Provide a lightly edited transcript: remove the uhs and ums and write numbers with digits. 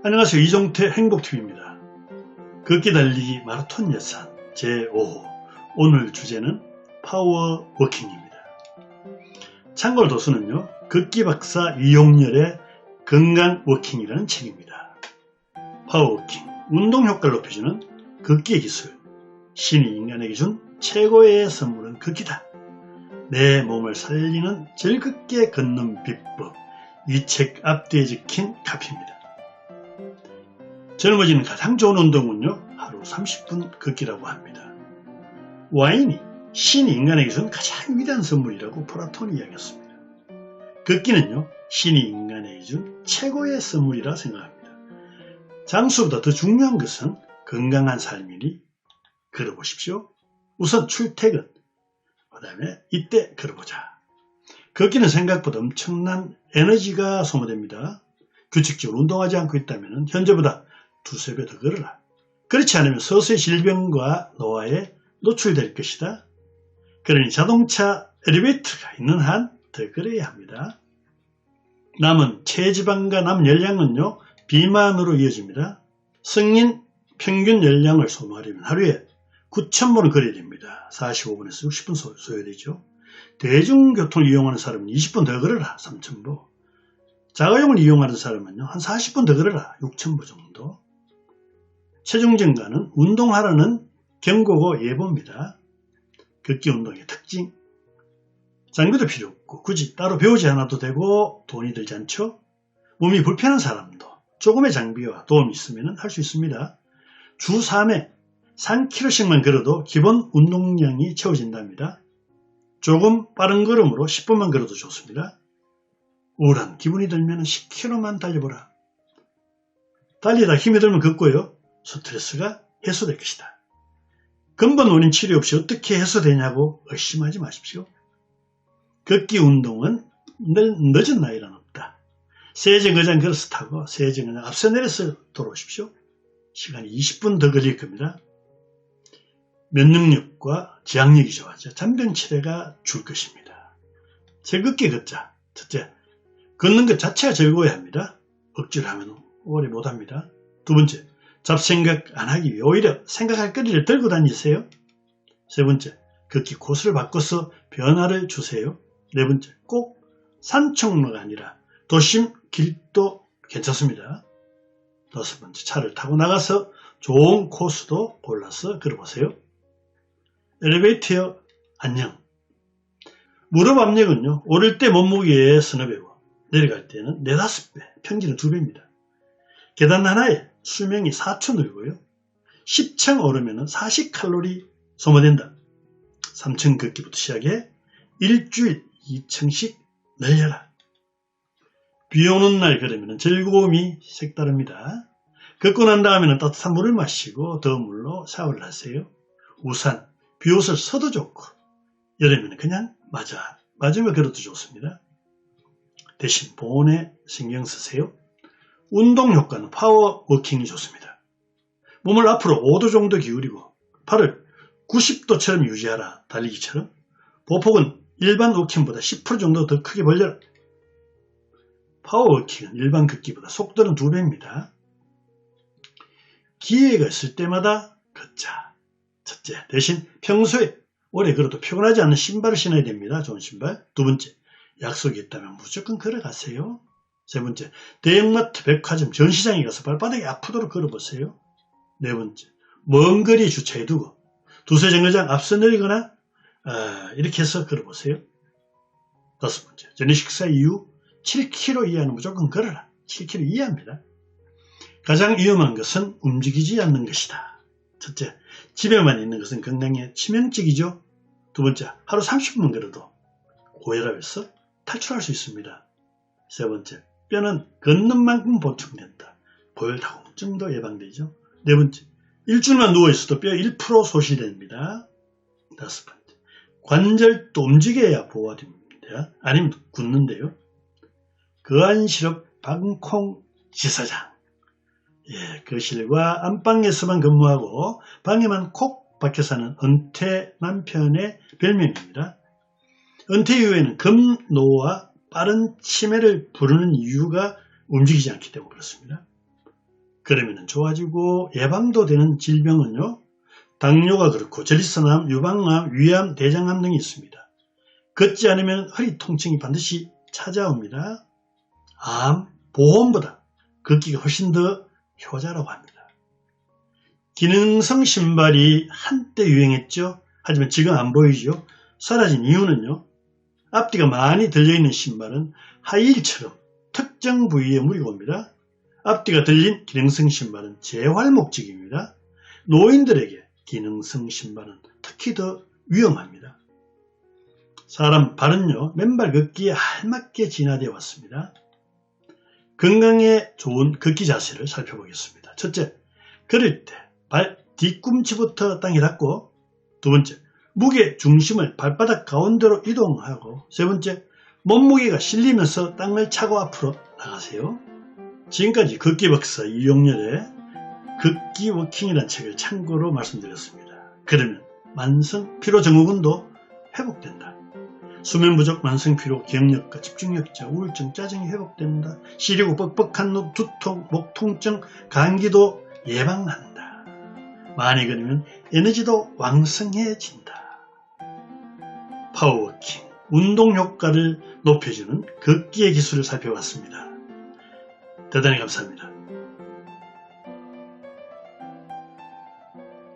안녕하세요. 이종태 행복TV입니다. 걷기 달리기 마라톤 예산 제5호 오늘 주제는 파워워킹입니다. 참고로 도서는요. 걷기 박사 이용렬의 건강워킹이라는 책입니다. 파워워킹, 운동 효과를 높여주는 걷기의 기술, 신이 인간에게 준 최고의 선물은 걷기다. 내 몸을 살리는 즐겁게 걷는 비법, 이 책 앞뒤에 적힌 카피입니다. 젊어지는 가장 좋은 운동은요, 하루 30분 걷기라고 합니다. 와인이 신이 인간에게 준 가장 위대한 선물이라고 플라톤이 이야기했습니다. 걷기는요, 신이 인간에게 준 최고의 선물이라 생각합니다. 장수보다 더 중요한 것은 건강한 삶이니 걸어보십시오. 우선 출퇴근, 그 다음에 이때 걸어보자. 걷기는 생각보다 엄청난 에너지가 소모됩니다. 규칙적으로 운동하지 않고 있다면 현재보다 두세 배 더 걸어라. 그렇지 않으면 서서히 질병과 노화에 노출될 것이다. 그러니 자동차 엘리베이터가 있는 한 더 걸어야 합니다. 남은 체지방과 남은 열량은요, 비만으로 이어집니다. 성인 평균 열량을 소모하려면 하루에 9,000번을 걸어야 됩니다. 45분에서 60분 소요되죠. 대중교통을 이용하는 사람은 20분 더 걸어라. 3,000보. 자가용을 이용하는 사람은요, 한 40분 더 걸어라. 6,000보 정도. 체중 증가는 운동하라는 경고고 예보입니다. 걷기 운동의 특징. 장비도 필요 없고 굳이 따로 배우지 않아도 되고 돈이 들지 않죠. 몸이 불편한 사람도 조금의 장비와 도움이 있으면 할 수 있습니다. 주 3회 3km씩만 걸어도 기본 운동량이 채워진답니다. 조금 빠른 걸음으로 10분만 걸어도 좋습니다. 우울한 기분이 들면 10km만 달려보라. 달리다 힘이 들면 걷고요. 스트레스가 해소될 것이다. 근본 원인 치료 없이 어떻게 해소되냐고 의심하지 마십시오. 걷기 운동은 늦은 나이란 없다. 세정거장 걸어서 타고 세정거장 앞서 내려서 돌아오십시오. 시간이 20분 더 걸릴 겁니다. 면역력과 지향력이 좋아져 잔병치레가 줄 것입니다. 즐겁게 걷자. 첫째, 걷는 것 자체가 즐거워야 합니다. 억지로 하면 오래 못합니다. 두 번째, 잡생각 안 하기 위해 오히려 생각할 거리를 들고 다니세요. 세 번째, 걷기 코스를 바꿔서 변화를 주세요. 네 번째, 꼭 산책로가 아니라 도심 길도 괜찮습니다. 다섯 번째, 차를 타고 나가서 좋은 코스도 골라서 걸어보세요. 엘리베이터요, 안녕. 무릎 압력은요, 오를 때 몸무게의 서너 배고 내려갈 때는 4~5배, 평균은 2배입니다. 계단 하나에 수명이 4초 늘고요. 10층 오르면 40칼로리 소모된다. 3층 걷기부터 시작해 일주일 2층씩 늘려라. 비 오는 날 걸으면 즐거움이 색다릅니다. 걷고 난 다음에는 따뜻한 물을 마시고 더운 물로 샤워를 하세요. 우산, 비옷을 써도 좋고 여름에는 그냥 맞으며 걸어도 좋습니다. 대신 보온에 신경 쓰세요. 운동 효과는 파워워킹이 좋습니다. 몸을 앞으로 5도 정도 기울이고 팔을 90도처럼 유지하라. 달리기처럼. 보폭은 일반 워킹보다 10% 정도 더 크게 벌려라. 파워워킹은 일반 걷기보다 속도는 2배입니다. 기회가 있을 때마다 걷자. 첫째, 대신 평소에 오래 걸어도 피곤하지 않는 신발을 신어야 됩니다. 좋은 신발. 두 번째, 약속이 있다면 무조건 걸어가세요. 세 번째, 대형마트, 백화점, 전시장에 가서 발바닥이 아프도록 걸어보세요. 네 번째, 먼 거리에 주차해두고 두세 정거장 앞서 내리거나 이렇게 해서 걸어보세요. 다섯 번째, 저녁 식사 이후 7km 이하는 무조건 걸어라. 7km 이하입니다. 가장 위험한 것은 움직이지 않는 것이다. 첫째, 집에만 있는 것은 건강에 치명적이죠. 두 번째, 하루 30분 걸어도 고혈압에서 탈출할 수 있습니다. 세 번째, 뼈는 걷는 만큼 보충된다. 고혈당증도 예방되죠. 네 번째, 일주일만 누워있어도 뼈 1% 소실됩니다. 다섯 번째, 관절도 움직여야 보호가 됩니다. 아니면 굳는데요. 거한실업 방콩 지사장. 거실과 안방에서만 근무하고 방에만 콕 박혀 사는 은퇴 남편의 별명입니다. 은퇴 이후에는 급노와 빠른 치매를 부르는 이유가 움직이지 않기 때문에 그렇습니다. 그러면 좋아지고 예방도 되는 질병은요. 당뇨가 그렇고 전립선암, 유방암, 위암, 대장암 등이 있습니다. 걷지 않으면 허리 통증이 반드시 찾아옵니다. 암, 보험보다 걷기가 훨씬 더 효자라고 합니다. 기능성 신발이 한때 유행했죠. 하지만 지금 안 보이죠. 사라진 이유는요. 앞뒤가 많이 들려있는 신발은 하이힐처럼 특정 부위에 무리가 옵니다. 앞뒤가 들린 기능성 신발은 재활 목적입니다. 노인들에게 기능성 신발은 특히 더 위험합니다. 사람 발은요, 맨발 걷기에 알맞게 진화되어 왔습니다. 건강에 좋은 걷기 자세를 살펴보겠습니다. 첫째, 걸을 때 발 뒤꿈치부터 땅에 닿고, 두 번째, 무게 중심을 발바닥 가운데로 이동하고, 세 번째, 몸무게가 실리면서 땅을 차고 앞으로 나가세요. 지금까지 걷기 박사 이용렬의 걷기 워킹이라는 책을 참고로 말씀드렸습니다. 그러면 만성 피로 증후군도 회복된다. 수면 부족, 만성 피로, 기억력과 집중력자, 우울증, 짜증이 회복된다. 시리고 뻑뻑한 눈, 두통, 목 통증, 감기도 예방한다. 많이 걸으면 에너지도 왕성해진다. 파워워킹, 운동 효과를 높여주는 걷기의 기술을 살펴봤습니다. 대단히 감사합니다.